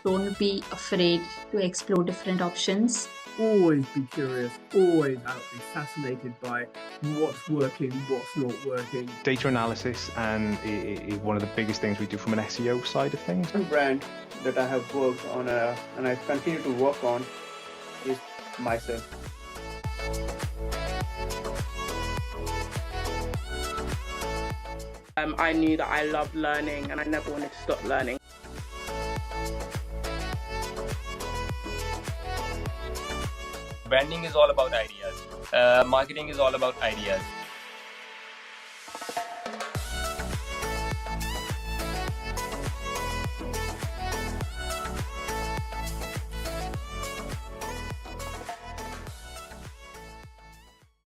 don't be afraid to explore different options. Always be curious, always be fascinated by what's working, what's not working. Data analysis is one of the biggest things we do from an SEO side of things. One brand that I have worked on and I continue to work on is myself. I knew that I loved learning and I never wanted to stop learning. Branding is all about ideas. Marketing is all about ideas.